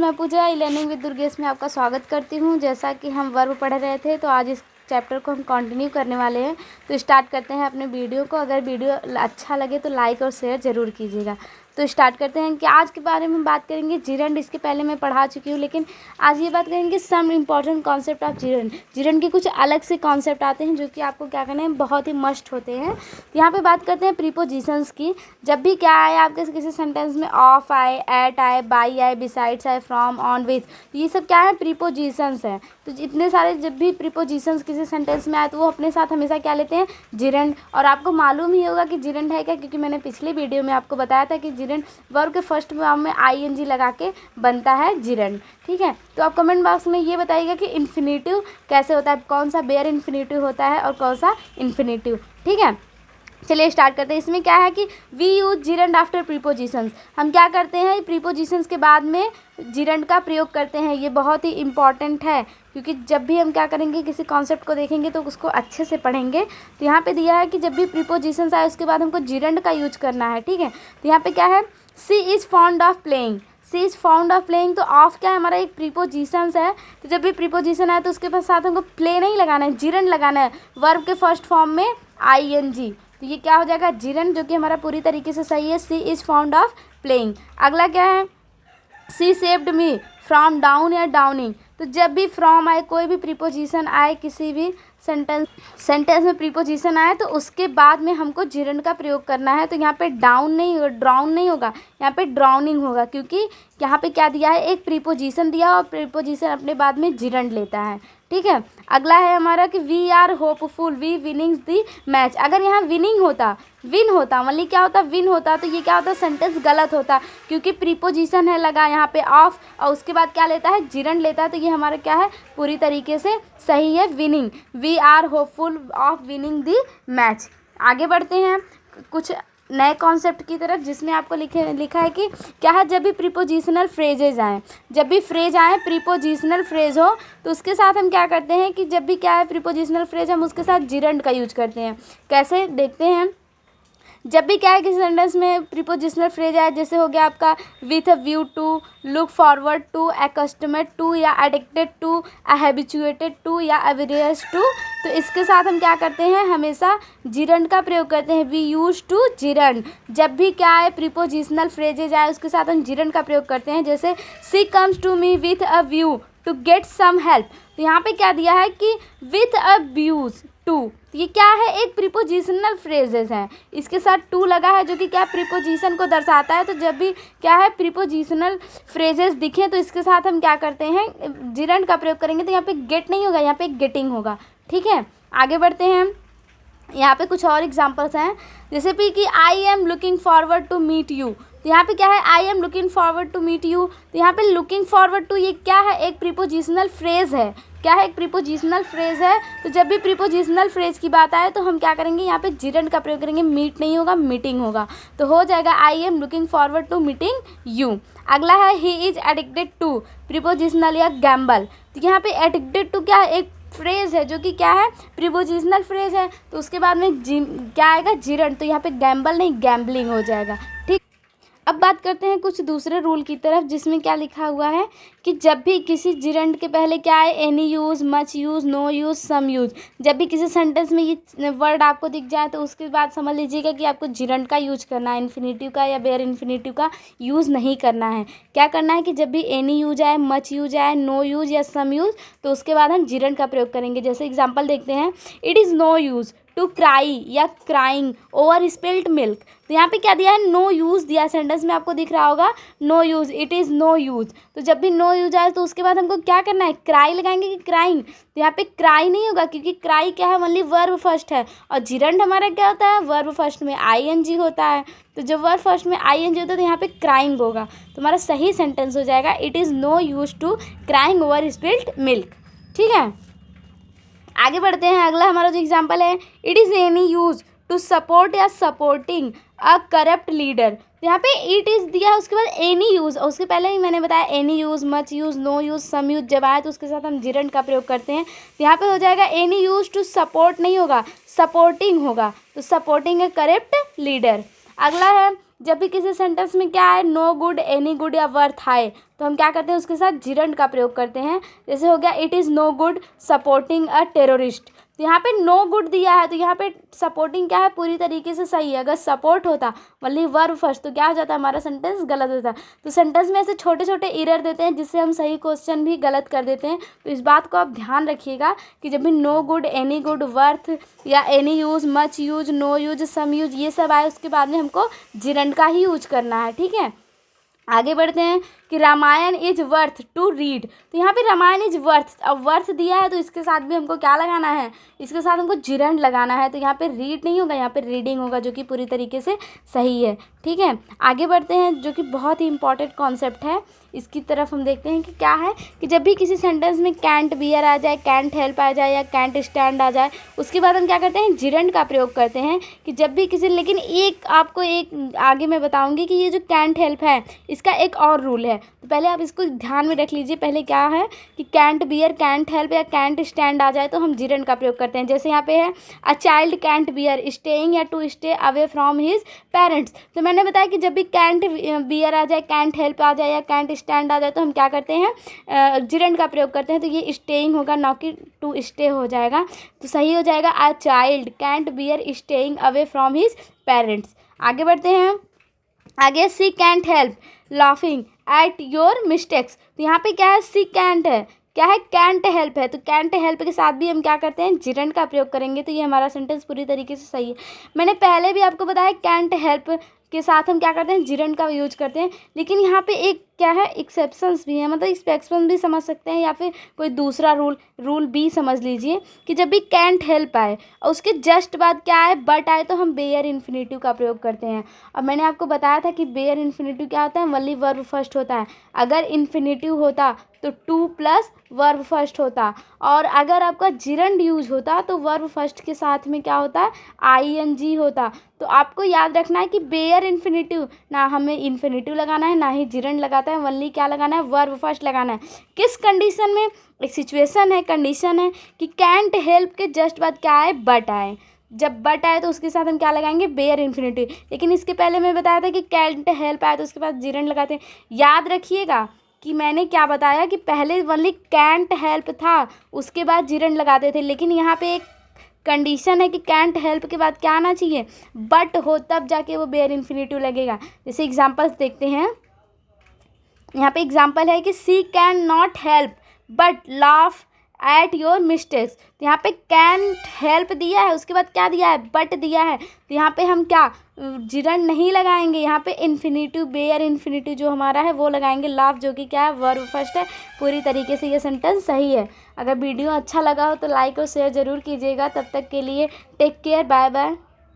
मैं पूजा learning with Durgesh में आपका स्वागत करती हूँ। जैसा कि हम वर्ब पढ़ रहे थे तो आज इस चैप्टर को हम कंटिन्यू करने वाले हैं। तो स्टार्ट करते हैं अपने वीडियो को। अगर वीडियो अच्छा लगे तो लाइक और शेयर ज़रूर कीजिएगा। तो स्टार्ट करते हैं कि आज के बारे में बात करेंगे जिरंड। इसके पहले मैं पढ़ा चुकी हूँ, लेकिन आज ये बात करेंगे some important concept of gerund. Gerund के कुछ अलग से कॉन्सेप्ट आते हैं जो कि आपको क्या करना है, बहुत ही मस्ट होते हैं। तो यहाँ पे बात करते हैं प्रीपोजिशंस की। जब भी क्या आए आपके किसी सेंटेंस में, ऑफ आए, एट आए, बाई आए, बिसाइड्स आए, फ्रॉम, ऑन, विथ, तो ये सब क्या है, प्रीपोजिशंस हैं। तो इतने सारे जब भी प्रीपोजिशंस किसी सेंटेंस में आए तो वो अपने साथ हमेशा क्या लेते हैं, जिरंड। और आपको मालूम ही होगा कि जिरंड है क्या, क्योंकि मैंने पिछले वीडियो में आपको बताया था कि जिरंड वर्ब के फर्स्ट फॉर्म में आईएनजी लगा के बनता है जिरंड। ठीक है, तो आप कमेंट बॉक्स में ये बताइएगा कि इन्फिनेटिव कैसे होता है, कौन सा बेयर इन्फिनेटिव होता है और कौन सा इन्फिनेटिव। ठीक है, चलिए स्टार्ट करते हैं। इसमें क्या है कि we use gerund after prepositions. हम क्या करते हैं, प्रीपोजिशंस के बाद में जिरंड का प्रयोग करते हैं। ये बहुत ही इंपॉर्टेंट है, क्योंकि जब भी हम क्या करेंगे, किसी कॉन्सेप्ट को देखेंगे तो उसको अच्छे से पढ़ेंगे। तो यहाँ पे दिया है कि जब भी प्रीपोजिशंस आए उसके बाद हमको जिरंड का यूज करना है। ठीक है, तो यहाँ पे क्या है, she is fond of playing. She is found of playing, तो ऑफ क्या है, हमारा एक प्रीपोजिशंस है। तो जब भी प्रीपोजिशन आए तो उसके पास साथ हमको प्ले नहीं लगाना है, जिरंड लगाना है, वर्ब के फर्स्ट फॉर्म में आईएनजी। तो ये क्या हो जाएगा, जिरंड, जो कि हमारा पूरी तरीके से सही है। She is found of playing. अगला क्या है, सी सेव्ड मी फ्रॉम डाउन या डाउनिंग। तो जब भी फ्रॉम आए, कोई भी प्रीपोजिशन आए, किसी भी सेंटेंस में प्रीपोजिशन आए तो उसके बाद में हमको जिरंड का प्रयोग करना है। तो यहाँ पे डाउन नहीं होगा, ड्राउन नहीं होगा, यहाँ पे ड्राउनिंग होगा, क्योंकि यहाँ पे क्या दिया है, एक प्रीपोजिशन दिया और प्रीपोजिशन अपने बाद में जिरंड लेता है। ठीक है, अगला है हमारा कि we are hopeful we winnings the match. अगर यहाँ विनिंग होता, विन होता, मतलब क्या होता, विन होता, तो ये क्या होता, सेंटेंस गलत होता, क्योंकि प्रीपोजिशन है लगा यहाँ पे ऑफ और उसके बाद क्या लेता है, जिरंड लेता है। तो ये हमारा क्या है, पूरी तरीके से सही है, winning. We are hopeful of winning the match. आगे बढ़ते हैं कुछ नए कॉन्सेप्ट की तरफ, जिसमें आपको लिखा है कि क्या है, जब भी प्रीपोजिशनल फ्रेजेज आए, जब भी फ्रेज आए, प्रीपोजिशनल फ्रेज हो, तो उसके साथ हम क्या करते हैं कि जब भी क्या है, प्रीपोजिशनल फ्रेज, हम उसके साथ जिरंड का यूज करते हैं। कैसे, देखते हैं। जब भी क्या है, किसी सेंटेंस में प्रीपोजिशनल फ्रेज आए, जैसे हो गया आपका with a view to, look forward to, accustomed to, या एडिक्टेड टू, हैबिचुएटेड टू, या अवेरियस टू, तो इसके साथ हम क्या करते हैं, हमेशा जिरंड का प्रयोग करते हैं। We use to gerund. जब भी क्या है, प्रीपोजिशनल फ्रेजेज आए उसके साथ हम जिरंड का प्रयोग करते हैं। जैसे she comes to me with a view to get some help. तो यहाँ पे क्या दिया है कि विथ अ व्यूज टू, ये क्या है, एक प्रीपोजिशनल फ्रेजेस हैं, इसके साथ टू लगा है, जो कि क्या प्रीपोजिशन को दर्शाता है। तो जब भी क्या है, प्रीपोजिशनल फ्रेजेस दिखें तो इसके साथ हम क्या करते हैं, जिरंड का प्रयोग करेंगे। तो यहाँ पे गेट नहीं होगा, यहाँ पे गेटिंग होगा। ठीक है, आगे बढ़ते हैं। यहाँ पे कुछ और एग्जांपल्स हैं, जैसे भी कि I am looking forward to meet you. तो यहाँ पे क्या है, I am looking forward to meet you. तो यहाँ पे लुकिंग फॉरवर्ड टू, ये क्या है, एक प्रीपोजिशनल फ्रेज है। क्या है, एक प्रीपोजिशनल फ्रेज है। तो जब भी प्रीपोजिशनल फ्रेज की बात आए तो हम क्या करेंगे, यहाँ पे जिरंड का प्रयोग करेंगे। मीट नहीं होगा, मीटिंग होगा। तो हो जाएगा I am looking forward to meeting you. अगला है he is addicted to, prepositional या गैम्बल। तो यहाँ पे एडिक्टेड टू क्या है, एक फ्रेज है, जो कि क्या है, प्रीपोजिशनल फ्रेज है। तो उसके बाद में क्या आएगा, जिरंड। तो यहाँ पे गैम्बल नहीं, गैम्बलिंग हो जाएगा। ठीक, अब बात करते हैं कुछ दूसरे रूल की तरफ, जिसमें क्या लिखा हुआ है कि जब भी किसी जिरंड के पहले क्या है, any use, much use, no use, some use, जब भी किसी सेंटेंस में ये वर्ड आपको दिख जाए तो उसके बाद समझ लीजिएगा कि आपको जिरंड का यूज करना है, इन्फिनेटिव का या बेयर इन्फिनेटिव का यूज़ नहीं करना है। क्या करना है कि जब भी एनी यूज आए, मच यूज आए, नो यूज़ या सम यूज़, तो उसके बाद हम जिरंड का प्रयोग करेंगे। जैसे एग्जाम्पल देखते हैं, it is no use to cry या क्राइंग ओवर स्पिल्ड मिल्क। तो यहाँ पे क्या दिया है, नो यूज़ दिया है, सेंटेंस में आपको दिख रहा होगा no use, it is no use. तो जब भी नो यूज आए तो उसके बाद हमको क्या करना है, क्राई लगाएंगे कि क्राइंग। तो यहाँ पे क्राई नहीं होगा, क्योंकि क्राई क्या है, ओनली वर्ब फर्स्ट है, और जिरंड हमारा क्या होता है, वर्ब फर्स्ट में आईएनजी होता है। तो जब वर्ब फर्स्ट में आईएनजी होता है तो यहाँ पे क्राइंग होगा। तो हमारा सही सेंटेंस हो जाएगा, it is no use to crying over spilled milk. ठीक है, आगे बढ़ते हैं। अगला हमारा जो एग्जाम्पल है, it is any use to support या सपोर्टिंग अ करप्ट लीडर। तो यहाँ पे इट इज़ दिया है, उसके बाद एनी यूज़, उसके पहले ही मैंने बताया any use, much use, no use, some use जब आए तो उसके साथ हम जिरंड का प्रयोग करते हैं। तो यहाँ पे हो जाएगा एनी यूज़ टू सपोर्ट नहीं होगा, सपोर्टिंग होगा। तो सपोर्टिंग ए करप्ट लीडर। अगला है, जब भी किसी सेंटेंस में क्या है, नो गुड, एनी गुड या वर्थ हाई, तो हम क्या करते हैं, उसके साथ जिरंड का प्रयोग करते हैं। जैसे हो गया it is no good supporting a terrorist. तो यहाँ पे नो गुड दिया है, तो यहाँ पे सपोर्टिंग क्या है, पूरी तरीके से सही है। अगर सपोर्ट होता वली वर्ब फर्स्ट तो क्या हो जाता है, हमारा सेंटेंस गलत होता। तो सेंटेंस में ऐसे छोटे छोटे एरर देते हैं जिससे हम सही क्वेश्चन भी गलत कर देते हैं। तो इस बात को आप ध्यान रखिएगा कि जब भी no good, any good, worth या any use, much use, no use, some use ये सब आए उसके बाद में हमको जिरंड का ही यूज करना है। ठीक है, आगे बढ़ते हैं कि Ramayana is worth to read. तो यहाँ पे रामायण इज वर्थ, अब वर्थ दिया है तो इसके साथ भी हमको क्या लगाना है, इसके साथ हमको जिरंड लगाना है। तो यहाँ पे रीड नहीं होगा, यहाँ पे रीडिंग होगा, जो कि पूरी तरीके से सही है। ठीक है, आगे बढ़ते हैं जो कि बहुत ही इंपॉर्टेंट कॉन्सेप्ट है, इसकी तरफ हम देखते हैं कि क्या है कि जब भी किसी सेंटेंस में कैंट बियर आ जाए, कैंट हेल्प आ जाए या कैंट स्टैंड आ जाए, उसके बाद हम क्या करते हैं, जिरंड का प्रयोग करते हैं। कि जब भी किसी, लेकिन एक आपको एक आगे मैं बताऊंगी कि ये जो कैंट हेल्प है इसका एक और रूल है, तो पहले आप इसको ध्यान में रख लीजिए। पहले क्या है कि कैंट बियर, कैंट हेल्प या कैंट स्टैंड आ जाए तो हम जिरंड का प्रयोग करते हैं। जैसे यहाँ पे है a child can't bear staying या to stay away from his parents. तो मैंने बताया कि जब भी कैंट बियर आ जाए, कैंट हेल्प आ जाए या कैंट स्टैंड आ जाए तो हम क्या करते हैं, जिरंड का प्रयोग करते हैं। तो ये स्टेइंग होगा, ना कि टू स्टे हो जाएगा। तो सही हो जाएगा a child can't bear staying away from his parents. आगे बढ़ते हैं, आगे she can't help laughing at your mistakes. तो यहाँ पे क्या है, सी कैंट है, क्या है, कैंट हेल्प है। तो कैंट हेल्प के साथ भी हम क्या करते हैं, जिरंड का प्रयोग करेंगे। तो ये हमारा सेंटेंस पूरी तरीके से सही है। मैंने पहले भी आपको बताया कैंट हेल्प के साथ हम क्या करते हैं, जिरंड का यूज करते हैं। लेकिन यहाँ पे एक क्या है, एक्सेप्शंस भी है, मतलब एक्सेप्शन भी समझ सकते हैं या फिर कोई दूसरा रूल भी समझ लीजिए कि जब भी कैंट हेल्प आए और उसके जस्ट बाद क्या आए, बट आए, तो हम बेयर इन्फिनेटिव का प्रयोग करते हैं। अब मैंने आपको बताया था कि बेयर इन्फिनेटिव क्या होता है, वली वर्ब फर्स्ट होता है। अगर इन्फिनेटिव होता तो टू प्लस वर्ब फर्स्ट होता, और अगर आपका जिरंड यूज होता तो वर्ब फर्स्ट के साथ में क्या होता है, ING होता। तो आपको याद रखना है कि बेयर इन्फिनेटिव, ना हमें इन्फिनेटिव लगाना है ना ही जिरंड लगाता है, वनली क्या लगाना है, वर्ब फर्स्ट लगाना है। किस कंडीशन में, एक सिचुएशन है, कंडीशन है कि कैंट हेल्प के जस्ट बाद क्या आए, बट आए। जब बट आए तो उसके साथ हम क्या लगाएंगे, बेयर इन्फिनेटिव। लेकिन इसके पहले मैं बताया था कि कैंट हेल्प आए तो उसके बाद जिरंड लगाते हैं। याद रखिएगा कि मैंने क्या बताया कि पहले वनली कैंट हेल्प था, उसके बाद जिरंड लगाते थे। लेकिन यहाँ पे एक कंडीशन है कि कैंट हेल्प के बाद क्या आना चाहिए, बट हो, तब जाके वो बेयर इन्फिनेटिव लगेगा। जैसे एग्जांपल्स देखते हैं, यहाँ पे एग्जांपल है कि she can not help but laugh at your mistakes. तो यहाँ पे कैन हेल्प दिया है, उसके बाद क्या दिया है, बट दिया है। तो यहाँ पे हम क्या, जिरंड नहीं लगाएंगे, यहाँ पे इन्फिनेटिव, बेयर इन्फिनेटिव जो हमारा है वो लगाएंगे, लाफ जो कि क्या है, वर्ब फर्स्ट है। पूरी तरीके से ये सेंटेंस सही है। अगर वीडियो अच्छा लगा हो तो लाइक और शेयर ज़रूर कीजिएगा। तब तक के लिए टेक केयर, बाय बाय।